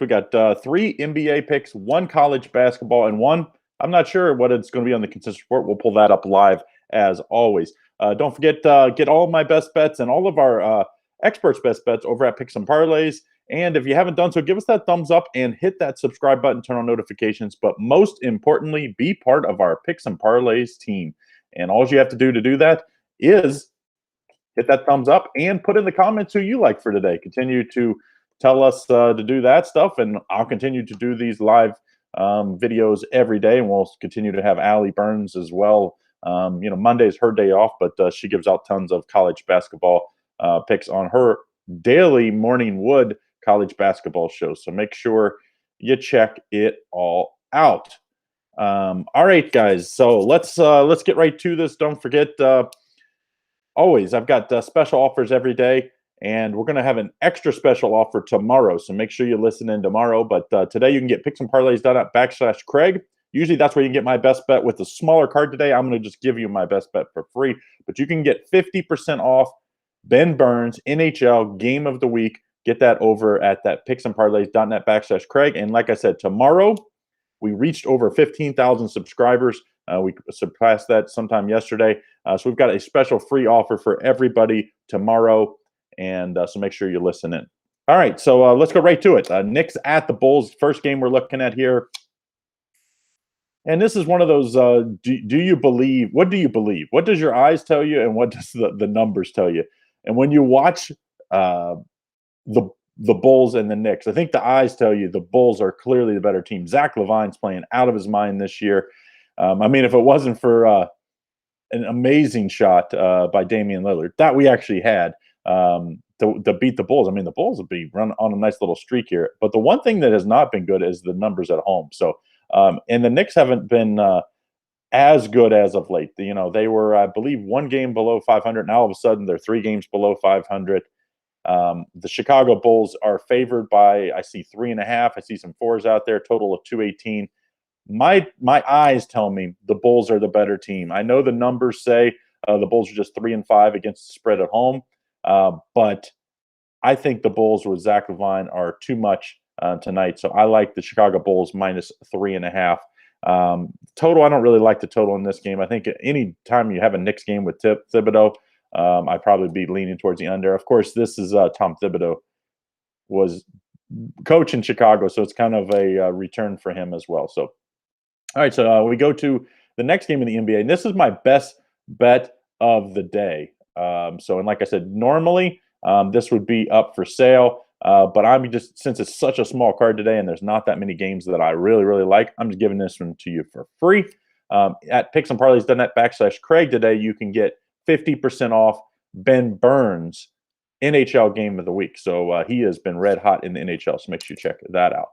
We got 3 NBA picks, 1 college basketball, and 1, I'm not sure what it's going to be on the consistent report. We'll pull that up live as always. Don't forget, get all of my best bets and all of our experts' best bets over at Picks and Parlays. And if you haven't done so, give us that thumbs up and hit that subscribe button, turn on notifications. But most importantly, be part of our Picks and Parlays team. And all you have to do that is hit that thumbs up and put in the comments who you like for today. Continue to tell us to do that stuff, and I'll continue to do these live videos every day, and we'll continue to have Allie Burns as well. Monday's her day off, but she gives out tons of college basketball picks on her daily Morning Wood college basketball show. So make sure you check it all out. All right, guys. So let's get right to this. Don't forget, always, I've got special offers every day, and we're going to have an extra special offer tomorrow. So make sure you listen in tomorrow. But today you can get picks and parlays done at /Craig. Usually that's where you can get my best bet with the smaller card today. I'm going to just give you my best bet for free. But you can get 50% off Ben Burns NHL Game of the Week. Get that over at that picksandparlays.net /Craig. And like I said, tomorrow we reached over 15,000 subscribers. We surpassed that sometime yesterday. So we've got a special free offer for everybody tomorrow. And so make sure you listen in. All right, so let's go right to it. Knicks at the Bulls, first game we're looking at here. And this is one of those, do you believe? What do you believe? What does your eyes tell you, and what does the numbers tell you? And when you watch the Bulls and the Knicks, I think the eyes tell you the Bulls are clearly the better team. Zach LaVine's playing out of his mind this year. If it wasn't for an amazing shot by Damian Lillard that we actually had to beat the Bulls, the Bulls would be run on a nice little streak here. But the one thing that has not been good is the numbers at home. So, and the Knicks haven't been as good as of late. They were, I believe, 1 game below 500. Now all of a sudden they're 3 games below 500. The Chicago Bulls are favored by, I see 3.5. I see some 4s out there, total of 218. My eyes tell me the Bulls are the better team. I know the numbers say the Bulls are just 3-5 against the spread at home, but I think the Bulls with Zach LaVine are too much tonight. So I like the Chicago Bulls minus 3.5. Total, I don't really like the total in this game. I think any time you have a Knicks game with Thibodeau, I'd probably be leaning towards the under. Of course, this is Tom Thibodeau was coach in Chicago, so it's kind of a return for him as well. So, all right, so we go to the next game in the NBA, and this is my best bet of the day. And like I said, normally this would be up for sale, but I'm just, since it's such a small card today and there's not that many games that I really, really like, I'm just giving this one to you for free. At picksandparlays.net /Craig today, you can get 50% off Ben Burns NHL Game of the Week. So he has been red hot in the NHL, so make sure you check that out.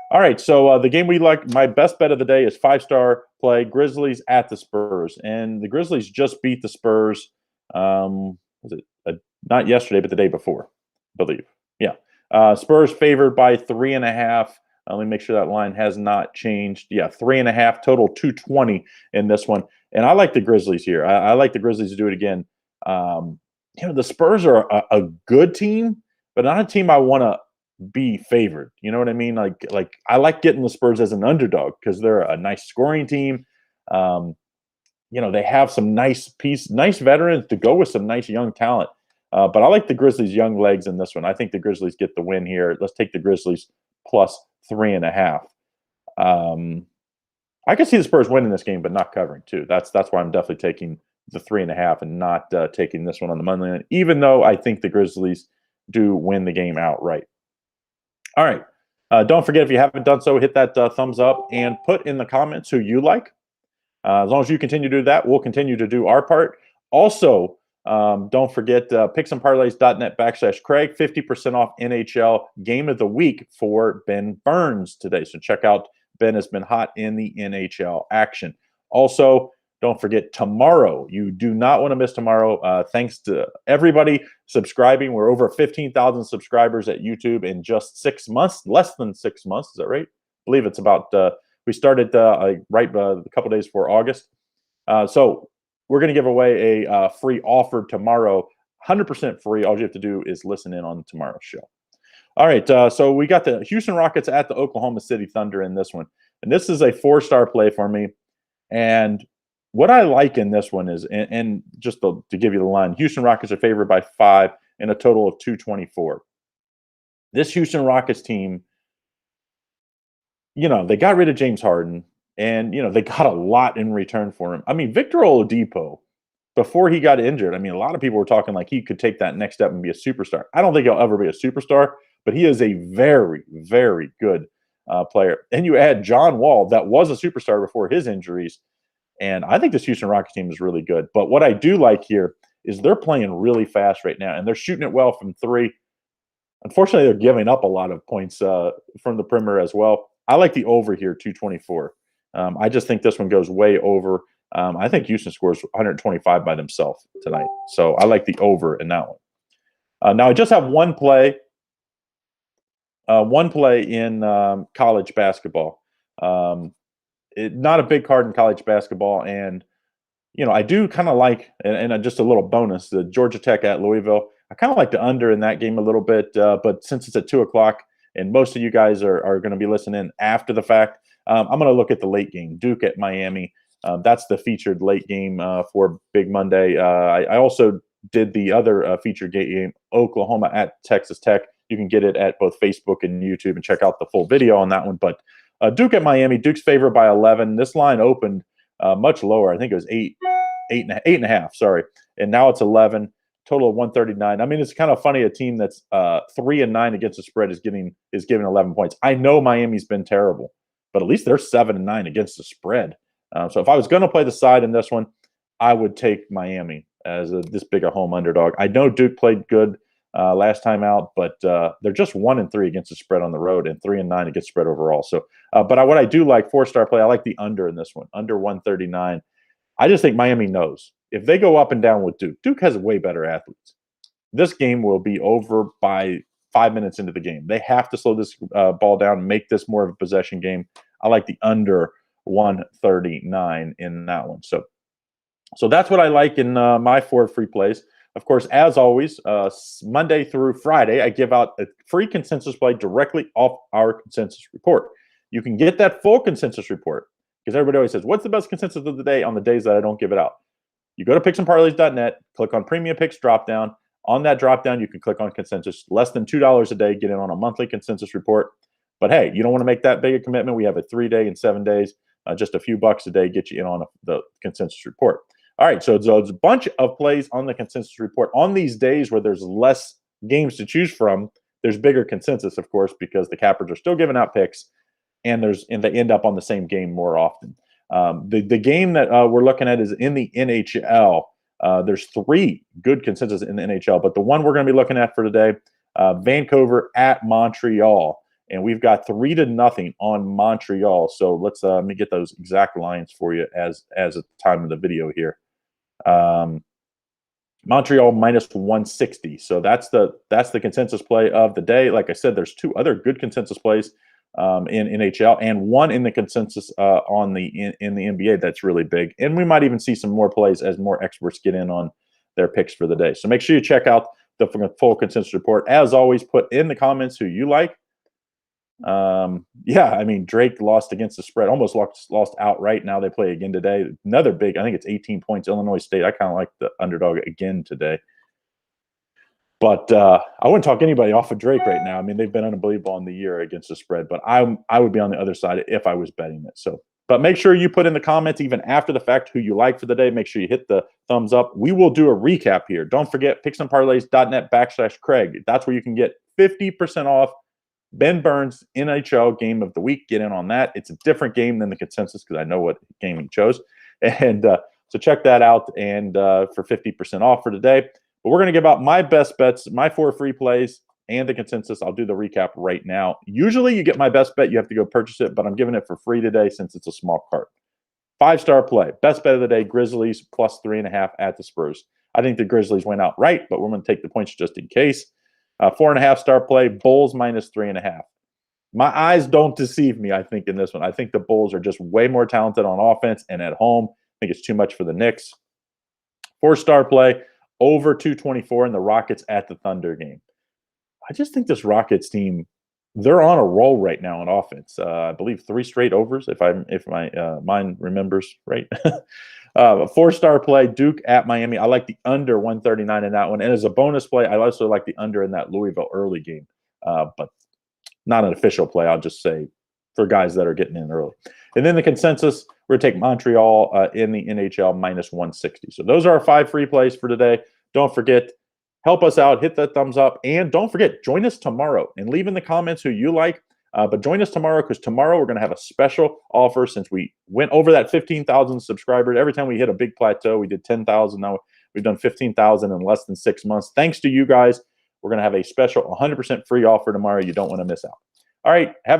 All right, so the game we like, my best bet of the day is 5-star play, Grizzlies at the Spurs. And the Grizzlies just beat the Spurs, not yesterday, but the day before, I believe. Yeah. Spurs favored by 3.5. Let me make sure that line has not changed. Yeah, 3.5, total 220 in this one. And I like the Grizzlies here. I like the Grizzlies to do it again. The Spurs are a good team, but not a team I want to be favored. You know what I mean? Like I like getting the Spurs as an underdog because they're a nice scoring team. They have some nice veterans to go with some nice young talent. But I like the Grizzlies' young legs in this one. I think the Grizzlies get the win here. Let's take the Grizzlies plus 3.5. I can see the Spurs winning this game, but not covering too. That's why I'm definitely taking the 3.5 and not taking this one on the money line, even though I think the Grizzlies do win the game outright. All right. Don't forget, if you haven't done so, hit that thumbs up and put in the comments who you like. As long as you continue to do that, we'll continue to do our part. Also, don't forget picksandparlays.net /Craig, 50% off NHL Game of the Week for Ben Burns today. So check out, Ben has been hot in the NHL action. Also, don't forget tomorrow. You do not want to miss tomorrow. Thanks to everybody subscribing. We're over 15,000 subscribers at YouTube in just 6 months, less than 6 months. Is that right? I believe it's about, we started right a couple days before August. So we're going to give away a free offer tomorrow, 100% free. All you have to do is listen in on tomorrow's show. All right, so we got the Houston Rockets at the Oklahoma City Thunder in this one. And this is a 4-star play for me. And what I like in this one is, and just to give you the line, Houston Rockets are favored by 5 in a total of 224. This Houston Rockets team, they got rid of James Harden, and, they got a lot in return for him. I mean, Victor Oladipo, before he got injured, I mean, a lot of people were talking like he could take that next step and be a superstar. I don't think he'll ever be a superstar, but he is a very, very good player. And you add John Wall, that was a superstar before his injuries, and I think this Houston Rockets team is really good. But what I do like here is they're playing really fast right now, and they're shooting it well from three. Unfortunately, they're giving up a lot of points from the perimeter as well. I like the over here, 224. I just think this one goes way over. I think Houston scores 125 by themselves tonight. So I like the over in that one. Now, I just have one play in college basketball. Not a big card in college basketball. And, I do kind of like, and just a little bonus, the Georgia Tech at Louisville. I kind of like the under in that game a little bit, but since it's at 2 o'clock and most of you guys are going to be listening after the fact, I'm going to look at the late game, Duke at Miami. That's the featured late game for Big Monday. I also did the other featured game, Oklahoma at Texas Tech. You can get it at both Facebook and YouTube and check out the full video on that one. But Duke at Miami, Duke's favored by 11. This line opened much lower. I think it was 8.5. Sorry, and now it's 11. Total of 139. I mean, it's kind of funny. A team that's 3-9 against the spread is giving 11 points. I know Miami's been terrible, but at least they're 7-9 against the spread. So if I was going to play the side in this one, I would take Miami as this big a home underdog. I know Duke played good last time out, but they're just 1-3 against the spread on the road and 3-9 against spread overall. So, but what I do like, 4-star play, I like the under in this one, under 139. I just think Miami knows if they go up and down with Duke. Duke has way better athletes. This game will be over by 5 minutes into the game. They have to slow this ball down, make this more of a possession game. I like the under 139 in that one. So that's what I like in my 4 free plays. Of course, as always, Monday through Friday, I give out a free consensus play directly off our consensus report. You can get that full consensus report because everybody always says, what's the best consensus of the day on the days that I don't give it out? You go to picksandparlays.net, click on Premium Picks dropdown. On that dropdown, you can click on consensus. Less than $2 a day, get in on a monthly consensus report. But hey, you don't want to make that big a commitment. We have a 3-day and 7 days. Just a few bucks a day get you in on the consensus report. All right, so there's a bunch of plays on the consensus report. On these days where there's less games to choose from, there's bigger consensus, of course, because the cappers are still giving out picks, and they end up on the same game more often. The game that we're looking at is in the NHL. There's 3 good consensus in the NHL, but the one we're going to be looking at for today, Vancouver at Montreal. And we've got 3-0 on Montreal. So let me get those exact lines for you as at the time of the video here. Montreal minus 160. So that's the consensus play of the day. Like I said, there's 2 other good consensus plays in NHL and one in the consensus in the NBA that's really big. And we might even see some more plays as more experts get in on their picks for the day. So make sure you check out the full consensus report. As always, put in the comments who you like. I mean, Drake lost against the spread, almost lost outright. Now they play again today. Another big, I think it's 18 points, Illinois State. I kind of like the underdog again today. But I wouldn't talk anybody off of Drake right now. I mean, they've been unbelievable on the year against the spread, but I would be on the other side if I was betting it. So, but make sure you put in the comments, even after the fact, who you like for the day. Make sure you hit the thumbs up. We will do a recap here. Don't forget, picksandparlays.net/Craig. That's where you can get 50% off Ben Burns' NHL game of the week. Get in on that. It's a different game than the consensus because I know what game he chose. And so check that out and for 50% off for today. But we're going to give out my best bets, my 4 free plays, and the consensus. I'll do the recap right now. Usually you get my best bet. You have to go purchase it, but I'm giving it for free today since it's a small card. 5-star play. Best bet of the day, Grizzlies plus 3.5 at the Spurs. I think the Grizzlies went out right, but we're going to take the points just in case. 4.5-star play, Bulls minus 3.5. My eyes don't deceive me, I think, in this one. I think the Bulls are just way more talented on offense and at home. I think it's too much for the Knicks. 4-star play, over 224 in the Rockets at the Thunder game. I just think this Rockets team, they're on a roll right now in offense. I believe 3 straight overs, if my mind remembers right. 4-star play, Duke at Miami. I like the under 139 in that one. And as a bonus play, I also like the under in that Louisville early game, but not an official play. I'll just say for guys that are getting in early. And then the consensus, we're going to take Montreal in the NHL minus 160. So those are our 5 free plays for today. Don't forget, help us out, hit that thumbs up, and don't forget, join us tomorrow and leave in the comments who you like. But join us tomorrow, because tomorrow we're going to have a special offer since we went over that 15,000 subscribers. Every time we hit a big plateau, we did 10,000. Now we've done 15,000 in less than 6 months. Thanks to you guys, we're going to have a special 100% free offer tomorrow. You don't want to miss out. All right, have a